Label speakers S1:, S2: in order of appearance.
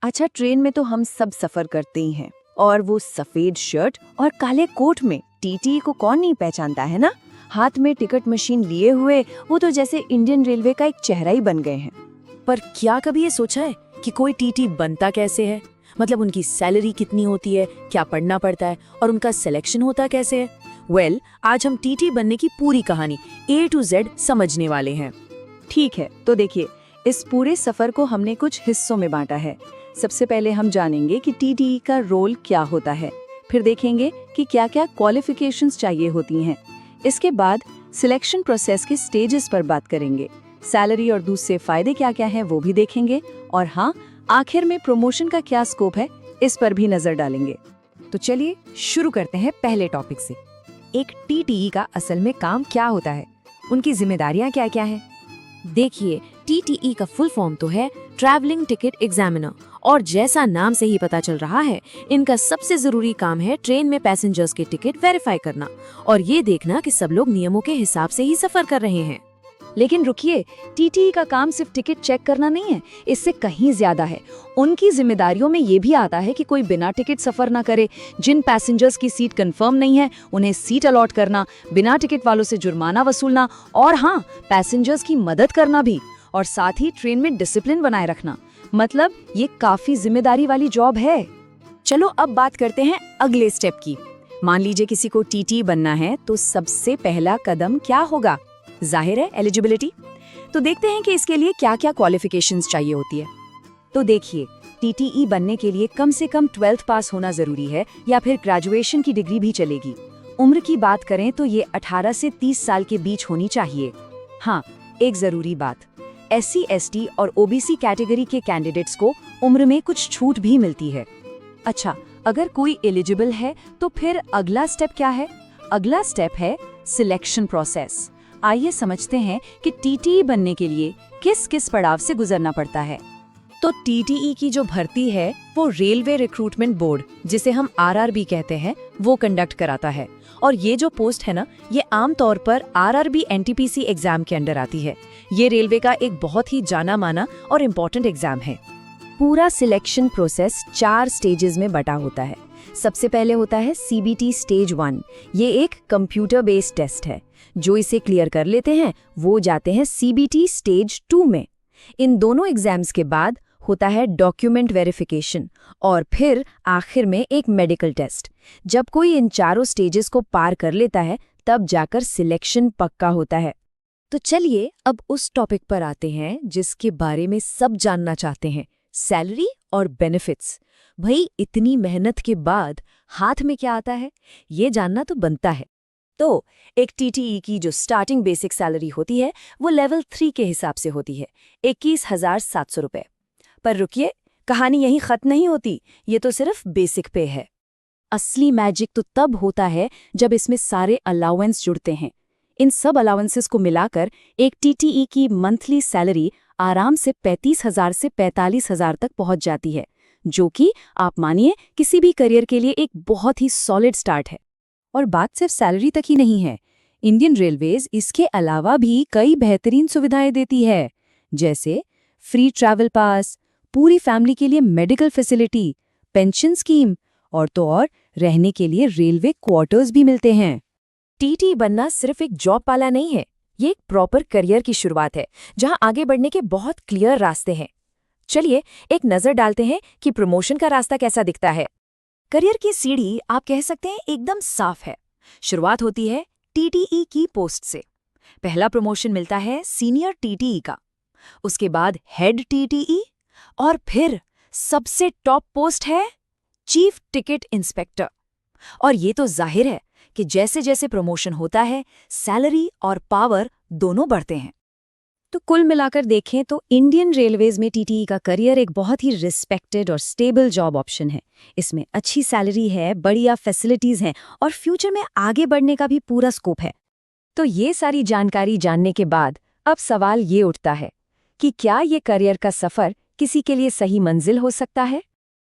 S1: अच्छा, ट्रेन में तो हम सब सफर करते ही हैं, और वो सफेद शर्ट और काले कोट में टीटी को कौन नहीं पहचानता है ना। हाथ में टिकट मशीन लिए हुए वो तो जैसे इंडियन रेलवे का एक चेहरा ही बन गए हैं।
S2: पर क्या कभी ये सोचा है कि कोई टीटी बनता कैसे है? मतलब उनकी सैलरी कितनी होती है, क्या पढ़ना पड़ता है और उनका सिलेक्शन होता कैसे है? आज हम टीटी बनने की पूरी कहानी A to Z समझने वाले हैं।
S1: ठीक है, तो देखिए, इस पूरे सफर को हमने कुछ हिस्सों में बांटा है। सबसे पहले हम जानेंगे कि टीटी का रोल क्या होता है, फिर देखेंगे कि क्या क्या क्वालिफिकेशंस चाहिए होती हैं। इसके बाद सिलेक्शन प्रोसेस के स्टेजेस पर बात करेंगे, सैलरी और दूसरे फायदे क्या क्या हैं वो भी देखेंगे, और हाँ, आखिर में प्रमोशन का क्या स्कोप है इस पर भी नजर डालेंगे।
S3: तो चलिए शुरू करते हैं पहले टॉपिक से। एक टीटीई का असल में काम क्या होता है, उनकी जिम्मेदारियां क्या क्या हैं? देखिए, टीटीई का फुल फॉर्म तो है ट्रैवलिंग टिकट एग्जामिनर, और जैसा नाम से ही पता चल रहा है, इनका सबसे जरूरी काम है ट्रेन में पैसेंजर्स के टिकट वेरीफाई करना और ये देखना कि सब लोग नियमों के हिसाब से ही सफर कर रहे हैं।
S1: लेकिन रुकिए, टीटी का काम सिर्फ टिकट चेक करना नहीं है, इससे कहीं ज्यादा है। उनकी जिम्मेदारियों में ये भी आता है कि कोई बिना टिकट सफर ना करे। जिन पैसेंजर्स की सीट कंफर्म नहीं है उन्हें सीट अलॉट करना, बिना टिकट वालों से जुर्माना वसूलना, और हाँ, पैसेंजर्स की मदद करना भी, और साथ ही ट्रेन में डिसिप्लिन बनाए रखना। मतलब ये काफी जिम्मेदारी वाली जॉब है।
S3: चलो अब बात करते हैं अगले स्टेप की। मान लीजिए किसी को टीटी बनना है तो सबसे पहला कदम क्या होगा? जाहिर है एलिजिबिलिटी। तो देखते हैं कि इसके लिए क्या क्या क्वालिफिकेशंस चाहिए होती है। तो देखिए, टीटीई बनने के लिए कम से कम 12th पास होना जरूरी है, या फिर ग्रेजुएशन की डिग्री भी चलेगी। उम्र की बात करें तो ये 18 से 30 साल के बीच होनी चाहिए। हाँ, एक जरूरी बात, SC, ST और OBC कैटेगरी के कैंडिडेट्स को उम्र में कुछ छूट भी मिलती है। अच्छा, अगर कोई एलिजिबल है तो फिर अगला स्टेप क्या है? अगला स्टेप है सिलेक्शन प्रोसेस। आइए समझते हैं कि टीटीई बनने के लिए किस किस पड़ाव से गुजरना पड़ता है। तो टीटीई की जो भर्ती है वो रेलवे रिक्रूटमेंट बोर्ड, जिसे हम RRB कहते हैं, वो कंडक्ट कराता है। और ये जो पोस्ट है ना, ये आमतौर पर RRB NTPC एग्जाम के अंडर आती है। ये रेलवे का एक बहुत ही जाना माना और इम्पोर्टेंट एग्जाम है। पूरा सिलेक्शन प्रोसेस 4 स्टेजेस में बटा होता है। सबसे पहले होता है CBT स्टेज 1। ये एक कंप्यूटर बेस्ड टेस्ट है। जो इसे क्लियर कर लेते हैं वो जाते हैं CBT स्टेज 2 में। इन दोनों एग्जाम्स के बाद होता है डॉक्यूमेंट वेरिफिकेशन, और फिर आखिर में एक मेडिकल टेस्ट। जब कोई इन चारों स्टेजेस को पार कर लेता है तब जाकर सिलेक्शन पक्का होता है। तो चलिए अब उस टॉपिक पर आते हैं जिसके बारे में सब जानना चाहते हैं, सैलरी और बेनिफिट्स। भाई, इतनी मेहनत के बाद हाथ में क्या आता है, ये जानना तो बनता है। तो एक टीटीई की जो स्टार्टिंग बेसिक सैलरी होती है वो लेवल 3 के हिसाब से होती है, 21,700 रुपए। पर रुकिए, कहानी यहीं खत्म नहीं होती, ये तो सिर्फ बेसिक पे है। असली मैजिक तो तब होता है जब इसमें सारे अलाउंस जुड़ते हैं। इन सब अलाउंसेस को मिलाकर एक टीटीई की मंथली सैलरी आराम से 35,000 से 45,000 तक पहुंच जाती है, जो कि आप मानिए किसी भी करियर के लिए एक बहुत ही सॉलिड स्टार्ट है। और बात सिर्फ सैलरी तक ही नहीं है, इंडियन रेलवेज इसके अलावा भी कई बेहतरीन सुविधाएं देती है, जैसे फ्री ट्रैवल पास, पूरी फैमिली के लिए मेडिकल फैसिलिटी, पेंशन स्कीम, और तो और रहने के लिए रेलवे क्वार्टर्स भी मिलते हैं। टीटी बनना सिर्फ एक जॉब पाला नहीं है, ये एक प्रॉपर करियर की शुरुआत है जहां आगे बढ़ने के बहुत क्लियर रास्ते हैं। चलिए एक नजर डालते हैं कि प्रमोशन का रास्ता कैसा दिखता है। करियर की सीढ़ी आप कह सकते हैं एकदम साफ है। शुरुआत होती है टीटीई की पोस्ट से। पहला प्रमोशन मिलता है सीनियर टीटीई का, उसके बाद हेड टीटीई, और फिर सबसे टॉप पोस्ट है चीफ टिकट इंस्पेक्टर। और ये तो जाहिर है कि जैसे जैसे प्रमोशन होता है सैलरी और पावर दोनों बढ़ते हैं। तो कुल मिलाकर देखें तो इंडियन रेलवेज में टीटीई का करियर एक बहुत ही रिस्पेक्टेड और स्टेबल जॉब ऑप्शन है। इसमें अच्छी सैलरी है, बढ़िया फैसिलिटीज हैं और फ्यूचर में आगे बढ़ने का भी पूरा स्कोप है। तो ये सारी जानकारी जानने के बाद अब सवाल ये उठता है कि क्या ये करियर का सफर किसी के लिए सही मंजिल हो सकता है?